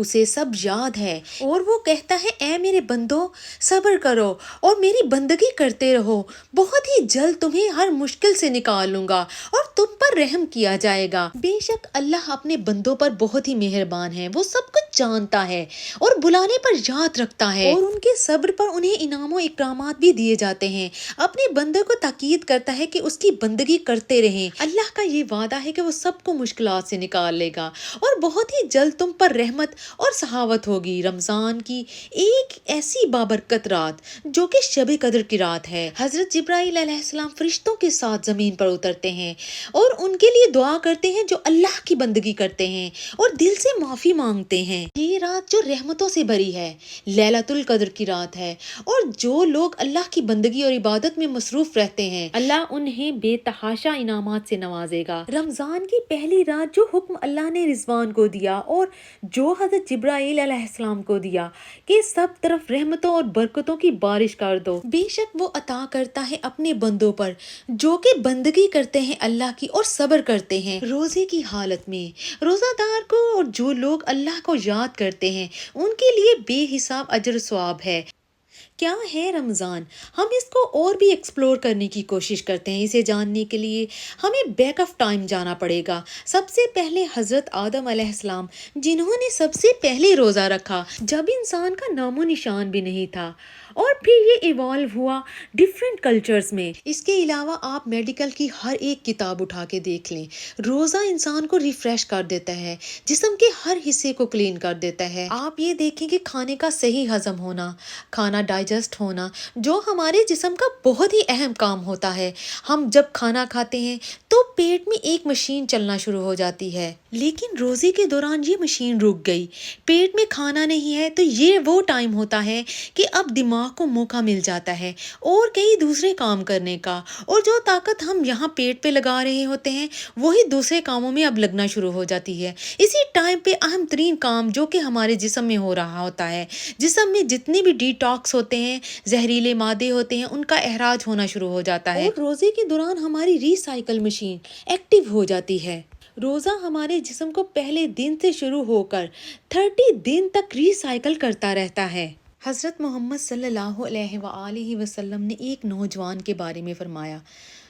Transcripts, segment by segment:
اسے سب یاد ہے اور وہ کہتا ہے اے میرے بندو صبر کرو اور میری بندگی کرتے رہو، بہت ہی جلد تمہیں ہر مشکل سے نکال لوں گا اور تم پر رحم کیا جائے گا۔ بے شک اللہ اپنے بندوں پر بہت ہی مہربان ہے، وہ سب کچھ جانتا ہے اور بلانے پر یاد رکھتا ہے اور ان کے صبر پر انہیں انعام و اکرامات بھی دیے جاتے ہیں۔ اپنے بندے کو تاکید کرتا ہے کہ اس کی بندگی کرتے رہیں، اللہ کا یہ وعدہ ہے کہ وہ سب کو مشکلات سے نکال لے گا اور بہت ہی جلد تم پر رحمت اور سخاوت ہوگی۔ رمضان کی ایک ایسی بابرکت رات جو کہ شب قدر کی رات ہے، حضرت جبرائیل علیہ السلام فرشتوں کے ساتھ زمین پر اترتے ہیں اور ان کے لیے دعا کرتے ہیں جو اللہ کی بندگی کرتے ہیں اور دل سے معافی مانگتے ہیں۔ یہ رات جو رحمتوں سے بھری ہے، لیلۃ القدر کی رات ہے، اور جو لوگ اللہ کی بندگی اور عبادت میں مصروف رہتے ہیں اللہ انہیں بے تحاشا انعامات سے نوازے گا۔ رمضان کی پہلی رات جو حکم اللہ نے رضوان کو دیا اور جو حضرت جبرائیل علیہ السلام کو دیا کہ سب طرف رحمتوں اور برکتوں کی بارش کر دو، بے شک وہ عطا کرتا ہے اپنے بندوں پر جو کہ بندگی کرتے ہیں اللہ کی اور صبر کرتے ہیں روزے کی حالت میں۔ روزہ دار کو اور جو لوگ اللہ کو یاد کرتے ہیں ان کے لیے بے حساب اجر و ثواب ہے۔ کیا ہے رمضان؟ ہم اس کو اور بھی ایکسپلور کرنے کی کوشش کرتے ہیں۔ اسے جاننے کے لیے ہمیں بیک آف ٹائم جانا پڑے گا۔ سب سے پہلے حضرت آدم علیہ السلام جنہوں نے سب سے پہلے روزہ رکھا جب انسان کا نام و نشان بھی نہیں تھا، اور پھر یہ ایوالو ہوا ڈیفرنٹ کلچرز میں۔ اس کے علاوہ آپ میڈیکل کی ہر ایک کتاب اٹھا کے دیکھ لیں، روزہ انسان کو ریفریش کر دیتا ہے، جسم کے ہر حصے کو کلین کر دیتا ہے۔ آپ یہ دیکھیں کہ کھانے کا صحیح ہضم ہونا، کھانا ڈائجسٹ ہونا، جو ہمارے جسم کا بہت ہی اہم کام ہوتا ہے۔ ہم جب کھانا کھاتے ہیں تو پیٹ میں ایک مشین چلنا شروع ہو جاتی ہے، لیکن روزے کے دوران یہ مشین رک گئی، پیٹ میں کھانا نہیں ہے، تو یہ وہ ٹائم ہوتا ہے کہ اب دماغ کو موقع مل جاتا ہے اور کئی دوسرے کام کرنے کا، اور جو طاقت ہم یہاں پیٹ پہ لگا رہے ہوتے ہیں وہی دوسرے کاموں میں اب لگنا شروع ہو جاتی ہے۔ اسی ٹائم پہ اہم ترین کام جو کہ ہمارے جسم میں ہو رہا ہوتا ہے، جسم میں جتنے بھی ڈی ٹاکس ہوتے ہیں، زہریلے مادے ہوتے ہیں، ان کا اخراج ہونا شروع ہو جاتا ہے اور روزے کے دوران ہماری ری سائیکل مشین ایکٹیو ہو جاتی ہے۔ روزہ ہمارے جسم کو پہلے دن سے شروع ہو کر 30 دن تک ری سائیکل کرتا رہتا ہے۔ حضرت محمد صلی اللہ علیہ وآلہ وسلم نے ایک نوجوان کے بارے میں فرمایا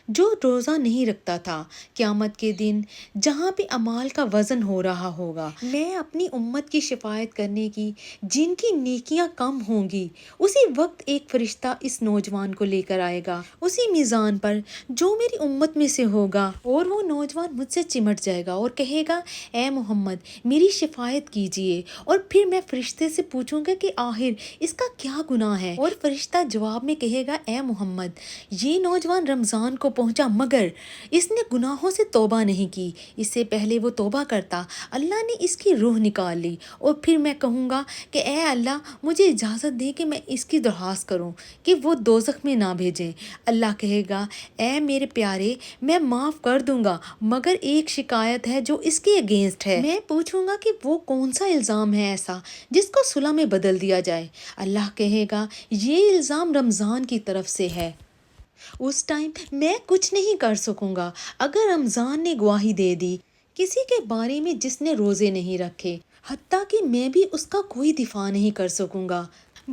جو روزہ نہیں رکھتا تھا، قیامت کے دن جہاں پہ اعمال کا وزن ہو رہا ہوگا، میں اپنی امت کی شفاعت کرنے کی جن کی نیکیاں کم ہوں گی، اسی وقت ایک فرشتہ اس نوجوان کو لے کر آئے گا اسی میزان پر جو میری امت میں سے ہوگا، اور وہ نوجوان مجھ سے چمٹ جائے گا اور کہے گا اے محمد میری شفاعت کیجیے، اور پھر میں فرشتے سے پوچھوں گا کہ آخر اس کا کیا گناہ ہے، اور فرشتہ جواب میں کہے گا اے محمد یہ نوجوان رمضان کو پہنچا مگر اس نے گناہوں سے توبہ نہیں کی، اس سے پہلے وہ توبہ کرتا اللہ نے اس کی روح نکال لی، اور پھر میں کہوں گا کہ اے اللہ مجھے اجازت دے کہ میں اس کی درخواست کروں کہ وہ دوزخ میں نہ بھیجیں۔ اللہ کہے گا اے میرے پیارے میں معاف کر دوں گا مگر ایک شکایت ہے جو اس کے اگینسٹ ہے۔ میں پوچھوں گا کہ وہ کون سا الزام ہے ایسا جس کو صلح میں بدل دیا جائے۔ اللہ کہے گا یہ الزام رمضان کی طرف سے ہے۔ اس ٹائم میں کچھ نہیں کر سکوں گا اگر رمضان نے گواہی دے دی کسی کے بارے میں جس نے روزے نہیں رکھے، حتیٰ کہ میں بھی اس کا کوئی دفاع نہیں کر سکوں گا۔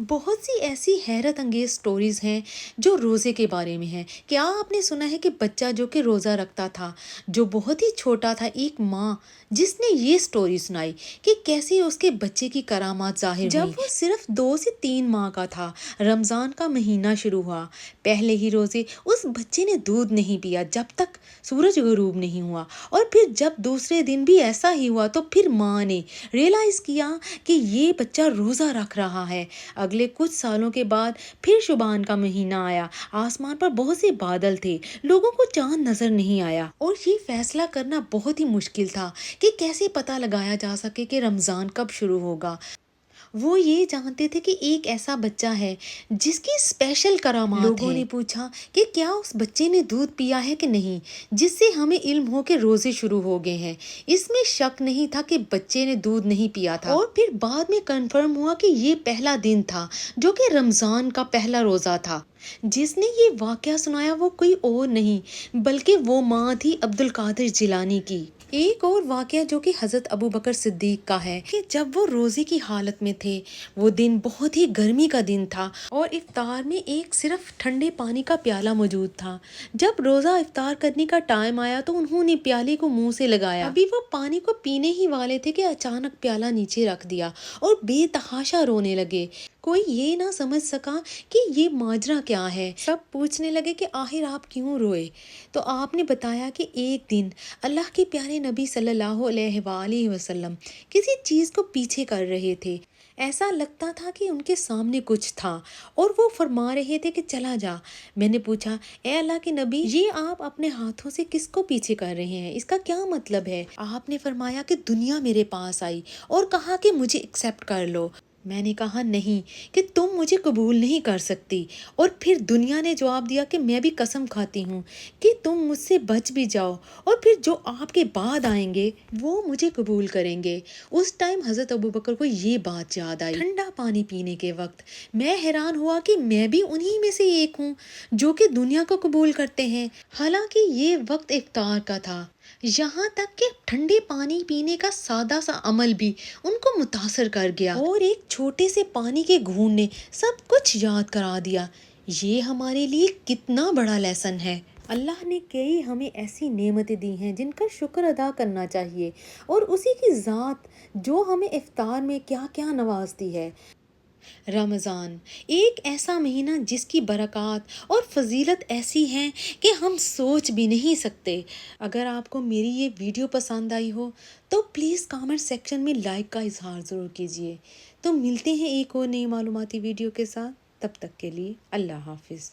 بہت سی ایسی حیرت انگیز سٹوریز ہیں جو روزے کے بارے میں ہیں۔ کیا آپ نے سنا ہے کہ بچہ جو کہ روزہ رکھتا تھا، جو بہت ہی چھوٹا تھا، ایک ماں جس نے یہ سٹوری سنائی کہ کیسے اس کے بچے کی کرامات ظاہر ہوئی۔ جب وہ صرف 2 سے 3 ماہ کا تھا، رمضان کا مہینہ شروع ہوا، پہلے ہی روزے اس بچے نے دودھ نہیں پیا جب تک سورج غروب نہیں ہوا، اور پھر جب دوسرے دن بھی ایسا ہی ہوا تو پھر ماں نے ریئلائز کیا کہ یہ بچہ روزہ رکھ رہا ہے۔ اگلے کچھ سالوں کے بعد پھر شعبان کا مہینہ آیا، آسمان پر بہت سے بادل تھے، لوگوں کو چاند نظر نہیں آیا، اور یہ فیصلہ کرنا بہت ہی مشکل تھا کہ کیسے پتہ لگایا جا سکے کہ رمضان کب شروع ہوگا۔ وہ یہ جانتے تھے کہ ایک ایسا بچہ ہے جس کی اسپیشل کرامات ہیں۔ لوگوں نے پوچھا کہ کیا اس بچے نے دودھ پیا ہے کہ نہیں، جس سے ہمیں علم ہو کہ روزے شروع ہو گئے ہیں۔ اس میں شک نہیں تھا کہ بچے نے دودھ نہیں پیا تھا، اور پھر بعد میں کنفرم ہوا کہ یہ پہلا دن تھا جو کہ رمضان کا پہلا روزہ تھا۔ جس نے یہ واقعہ سنایا وہ کوئی اور نہیں بلکہ وہ ماں تھی عبد القادر جیلانی کی۔ ایک اور واقعہ جو کہ حضرت ابو بکر صدیق کا ہے کہ جب وہ روزے کی حالت میں تھے، وہ دن بہت ہی گرمی کا دن تھا اور افطار میں ایک صرف ٹھنڈے پانی کا پیالہ موجود تھا۔ جب روزہ افطار کرنے کا ٹائم آیا تو انہوں نے پیالے کو منہ سے لگایا، ابھی وہ پانی کو پینے ہی والے تھے کہ اچانک پیالہ نیچے رکھ دیا اور بے تحاشا رونے لگے۔ کوئی یہ نہ سمجھ سکا کہ یہ ماجرا کیا ہے۔ سب پوچھنے لگے کہ آخر آپ کیوں روئے؟ تو آپ نے بتایا کہ ایک دن اللہ کے پیارے نبی صلی اللہ علیہ وآلہ وسلم کسی چیز کو پیچھے کر رہے تھے۔ ایسا لگتا تھا کہ ان کے سامنے کچھ تھا اور وہ فرما رہے تھے کہ چلا جا۔ میں نے پوچھا، اے اللہ کے نبی، یہ آپ اپنے ہاتھوں سے کس کو پیچھے کر رہے ہیں؟ اس کا کیا مطلب ہے؟ آپ نے فرمایا کہ دنیا میرے پاس آئی اور کہا کہ مجھے ایکسیپٹ کر لو۔ میں نے کہا نہیں، کہ تم مجھے قبول نہیں کر سکتی۔ اور پھر دنیا نے جواب دیا کہ میں بھی قسم کھاتی ہوں کہ تم مجھ سے بچ بھی جاؤ اور پھر جو آپ کے بعد آئیں گے وہ مجھے قبول کریں گے۔ اس ٹائم حضرت ابوبکر کو یہ بات یاد آئی ٹھنڈا پانی پینے کے وقت۔ میں حیران ہوا کہ میں بھی انہی میں سے ایک ہوں جو کہ دنیا کو قبول کرتے ہیں، حالانکہ یہ وقت افطار کا تھا۔ یہاں تک کہ ٹھنڈے پانی پینے کا سادہ سا عمل بھی ان کو متاثر کر گیا اور ایک چھوٹے سے پانی کے گھونٹ نے سب کچھ یاد کرا دیا۔ یہ ہمارے لیے کتنا بڑا لیسن ہے۔ اللہ نے کئی ہمیں ایسی نعمتیں دی ہیں جن کا شکر ادا کرنا چاہیے، اور اسی کی ذات جو ہمیں افطار میں کیا کیا نوازتی ہے۔ رمضان ایک ایسا مہینہ جس کی برکات اور فضیلت ایسی ہیں کہ ہم سوچ بھی نہیں سکتے۔ اگر آپ کو میری یہ ویڈیو پسند آئی ہو تو پلیز کامنٹ سیکشن میں لائک کا اظہار ضرور کیجیے۔ تو ملتے ہیں ایک اور نئی معلوماتی ویڈیو کے ساتھ، تب تک کے لیے اللہ حافظ۔